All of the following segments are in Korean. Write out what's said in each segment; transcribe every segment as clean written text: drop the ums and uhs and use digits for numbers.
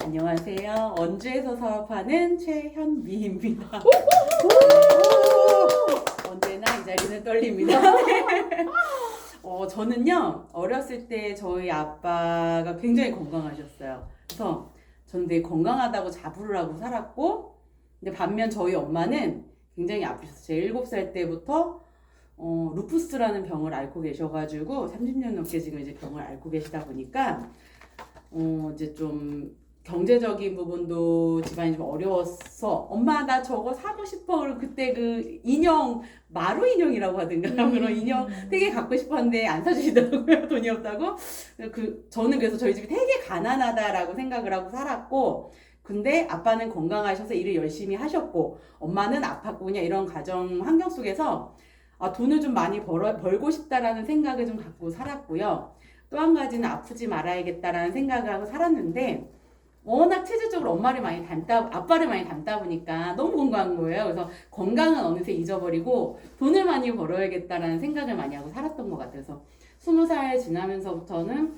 안녕하세요. 원주에서 사업하는 최현미입니다. 언제나 이 자리는 떨립니다. 저는요, 어렸을 때 저희 아빠가 굉장히 건강하셨어요. 그래서 저는 되게 건강하다고 자부를 하고 살았고, 근데 반면 저희 엄마는 굉장히 아프셨어요. 제가 7살 때부터 루푸스라는 병을 앓고 계셔가지고 30년 넘게 지금 이제 병을 앓고 계시다 보니까 이제 좀 경제적인 부분도 집안이 좀 어려웠어. 엄마 나 저거 사고 싶어. 그때 그 인형 마루 인형이라고 하던가 그런 인형 되게 갖고 싶었는데 안 사주시더라고요. 돈이 없다고. 저는 그래서 저희 집이 되게 가난하다라고 생각을 하고 살았고, 근데 아빠는 건강하셔서 일을 열심히 하셨고 엄마는 아팠고 그냥 이런 가정 환경 속에서 돈을 좀 많이 벌고 싶다라는 생각을 좀 갖고 살았고요. 또 한 가지는 아프지 말아야겠다라는 생각을 하고 살았는데, 워낙 체질적으로 아빠를 많이 닮다 보니까 너무 건강한 거예요. 그래서 건강은 어느새 잊어버리고 돈을 많이 벌어야겠다라는 생각을 많이 하고 살았던 것 같아요. 그래서 20살 지나면서부터는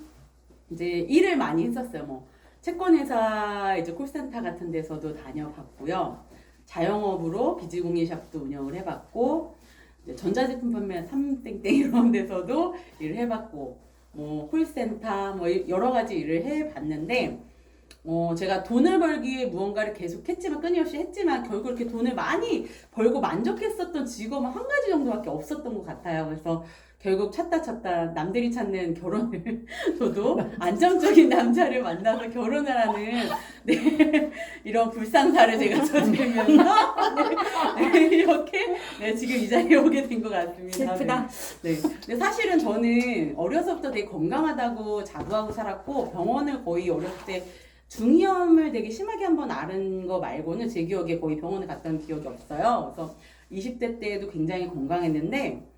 이제 일을 많이 했었어요. 뭐 채권회사 이제 콜센터 같은 데서도 다녀봤고요. 자영업으로 비즈공예샵도 운영을 해봤고, 이제 전자제품 판매 삼땡땡 이런 데서도 일을 해봤고, 뭐 콜센터 뭐 여러 가지 일을 해봤는데, 제가 돈을 벌기 위해 무언가를 계속 했지만, 끊임없이 했지만, 결국 이렇게 돈을 많이 벌고 만족했었던 직업은 한 가지 정도밖에 없었던 것 같아요. 그래서 결국 찾다 남들이 찾는 결혼을 저도 안정적인 남자를 만나서 결혼을 하는 이런 불상사를 제가 저지르면서 이렇게 지금 이 자리에 오게 된 것 같습니다. 슬프다. 근데 사실은 저는 어려서부터 되게 건강하다고 자부하고 살았고, 병원을 거의 어렸을 때 중이염을 되게 심하게 한번 앓은 거 말고는 제 기억에 거의 병원에 갔던 기억이 없어요. 그래서 20대 때도 굉장히 건강했는데,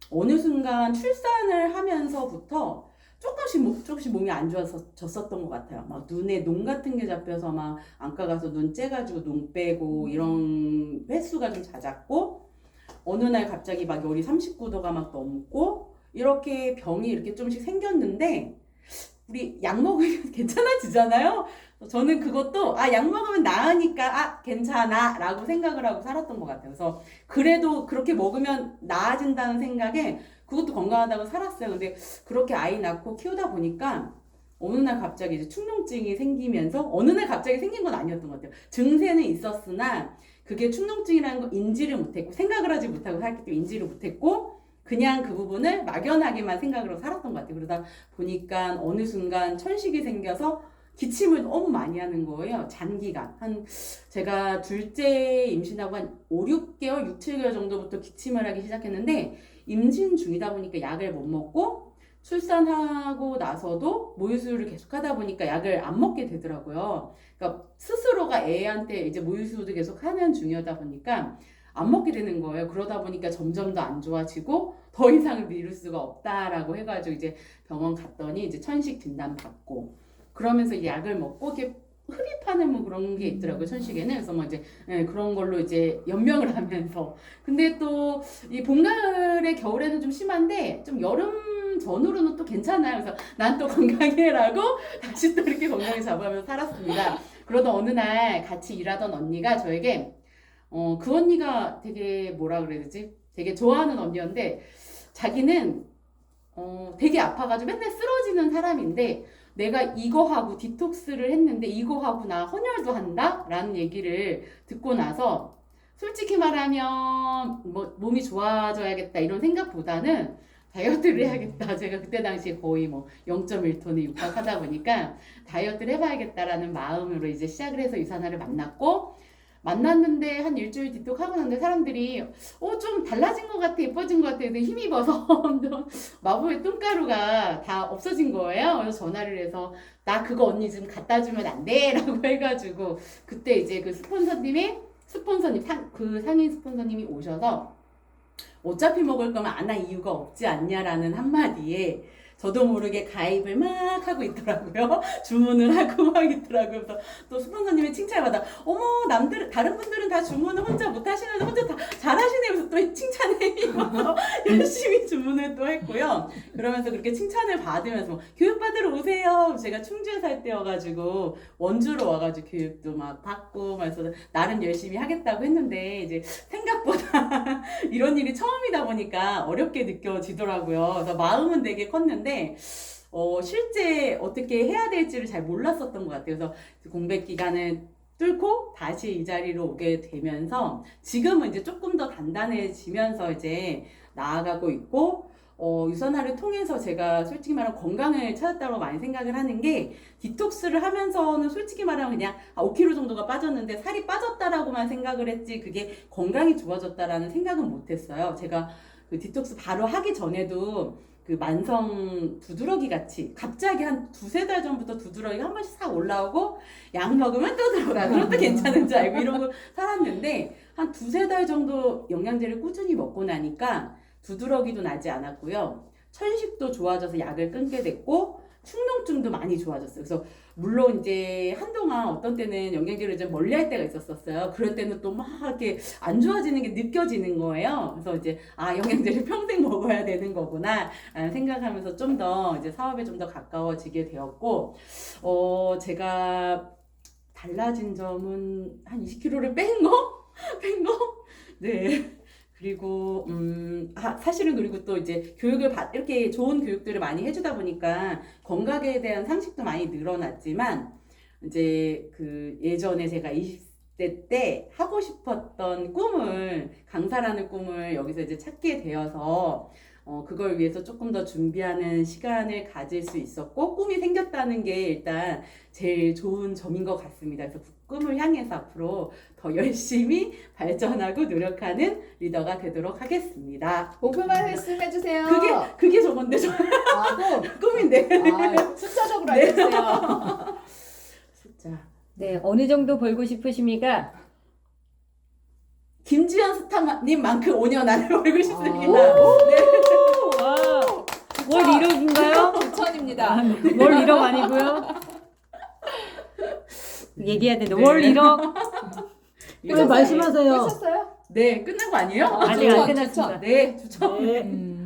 어느 순간 출산을 하면서부터 조금씩 몸이 안 좋아졌었던 것 같아요. 막 눈에 농 같은 게 잡혀서 막 안과 가서 눈 째가지고 눈 빼고 이런 횟수가 좀 잦았고, 어느 날 갑자기 막 열이 39도가 막 넘고 이렇게 병이 이렇게 좀씩 생겼는데, 우리 약 먹으면 괜찮아지잖아요. 저는 그것도 약 먹으면 나으니까 괜찮아 라고 생각을 하고 살았던 것 같아요. 그래서 그래도 그렇게 먹으면 나아진다는 생각에 그것도 건강하다고 살았어요. 근데 그렇게 아이 낳고 키우다 보니까 어느 날 갑자기 이제 축농증이 생기면서, 어느 날 갑자기 생긴 건 아니었던 것 같아요. 증세는 있었으나 그게 축농증이라는 거 인지를 못했고, 생각을 하지 못하고 살기 때문에 인지를 못했고, 그냥 그 부분을 막연하게만 생각을 하고 살았던 것 같아요. 그러다 보니까 어느 순간 천식이 생겨서 기침을 너무 많이 하는 거예요. 장기간. 제가 둘째 임신하고 한 5, 6개월, 6, 7개월 정도부터 기침을 하기 시작했는데, 임신 중이다 보니까 약을 못 먹고, 출산하고 나서도 모유수유를 계속 하다 보니까 약을 안 먹게 되더라고요. 그러니까 스스로가 애한테 이제 모유수유도 계속 하는 중이었다 보니까 안 먹게 되는 거예요. 그러다 보니까 점점 더 안 좋아지고 더 이상 미룰 수가 없다라고 해가지고 이제 병원 갔더니 이제 천식 진단 받고, 그러면서 이제 약을 먹고 이렇게 흡입하는 뭐 그런 게 있더라고요, 천식에는. 그래서 뭐 이제 그런 걸로 이제 연명을 하면서, 근데 또 이 봄가을에 겨울에는 좀 심한데 좀 여름 전후로는 또 괜찮아요. 그래서 난 또 건강해라고 다시 또 이렇게 건강을 잡아가면서 살았습니다. 그러던 어느 날 같이 일하던 언니가 저에게 그 언니가 되게 뭐라 그래야 되지? 되게 좋아하는 언니였는데, 자기는 되게 아파가지고 맨날 쓰러지는 사람인데, 내가 이거 하고 디톡스를 했는데 이거 하고 나 헌혈도 한다? 라는 얘기를 듣고 나서, 솔직히 말하면 뭐 몸이 좋아져야겠다 이런 생각보다는 다이어트를 해야겠다. 제가 그때 당시에 거의 뭐 0.1톤에 육박하다 보니까 다이어트를 해봐야겠다라는 마음으로 이제 시작을 해서 유산화를 만났는데 한 일주일 디톡하고 났는데 사람들이 좀 달라진 것 같아, 예뻐진 것 같아, 근데 힘입어서 마법의 똥가루가 다 없어진 거예요. 그래서 전화를 해서 나 그거 언니 좀 갖다 주면 안 돼? 라고 해가지고, 그때 이제 그 그 상인 스폰서님이 오셔서 어차피 먹을 거면 안 할 이유가 없지 않냐라는 한마디에 저도 모르게 가입을 막 하고 있더라고요. 주문을 하고 막 있더라고요. 그래서 또 스폰서님의 칭찬받아. 어머, 다른 분들은 다 주문을 혼자 못 하시는데 혼자 다 잘하시네요. 그래서 또 칭찬에 힘입어서 열심히 주문을 또 했고요. 그러면서 그렇게 칭찬을 받으면서 뭐, 교육받으러 오세요. 제가 충주에 살 때여가지고 원주로 와가지고 교육도 막 받고 그래서 나름 열심히 하겠다고 했는데 이제 생각보다 이런 일이 처음이다 보니까 어렵게 느껴지더라고요. 그래서 마음은 되게 컸는데 실제 어떻게 해야 될지를 잘 몰랐었던 것 같아요. 그래서 공백 기간을 뚫고 다시 이 자리로 오게 되면서 지금은 이제 조금 더 단단해지면서 이제 나아가고 있고 유선화를 통해서 제가 솔직히 말하면 건강을 찾았다고 많이 생각을 하는 게 디톡스를 하면서는 솔직히 말하면 그냥 5kg 정도가 빠졌는데 살이 빠졌다라고만 생각을 했지 그게 건강이 좋아졌다라는 생각은 못했어요. 제가 그 디톡스 바로 하기 전에도 그 만성 두드러기 같이 갑자기 한 두세 달 전부터 두드러기가 한 번씩 싹 올라오고 약 먹으면 또 들어가. 그것도 괜찮은 줄 알고 이러고 살았는데 한 두세 달 정도 영양제를 꾸준히 먹고 나니까 두드러기도 나지 않았고요. 천식도 좋아져서 약을 끊게 됐고 축농증도 많이 좋아졌어요. 그래서 물론 이제 한동안 어떤 때는 영양제를 좀 멀리할 때가 있었어요. 그럴 때는 또 막 이렇게 안 좋아지는 게 느껴지는 거예요. 그래서 이제 영양제를 평생 먹어야 되는 거구나 라는 생각하면서 좀 더 이제 사업에 좀 더 가까워지게 되었고 제가 달라진 점은 한 20kg를 뺀 거? 네. 그리고 사실은 그리고 또 이제 교육을 이렇게 좋은 교육들을 많이 해주다 보니까 건강에 대한 상식도 많이 늘어났지만 이제 그 예전에 제가 20대 때 하고 싶었던 꿈을 강사라는 꿈을 여기서 이제 찾게 되어서 그걸 위해서 조금 더 준비하는 시간을 가질 수 있었고 꿈이 생겼다는 게 일단 제일 좋은 점인 것 같습니다. 그래서 그 꿈을 향해서 앞으로 더 열심히 발전하고 노력하는 리더가 되도록 하겠습니다. 목표 말씀해주세요. 그게 저건데 꿈인데. 숫자적으로 네. 알려주세요. 숫자. 네, 어느 정도 벌고 싶으십니까? 김지현 스타님만큼 5년 안에 벌고 싶습니다. 네. 와, 월 1억인가요? 9천입니다. 월 1억 아니고요. 얘기해야 되는데 월 1억. 네. 말씀하세요. 끝났어요? 네, 끝난 거 아니에요? 아직 안 추천, 끝났습니다. 추천. 네, 추천. 네.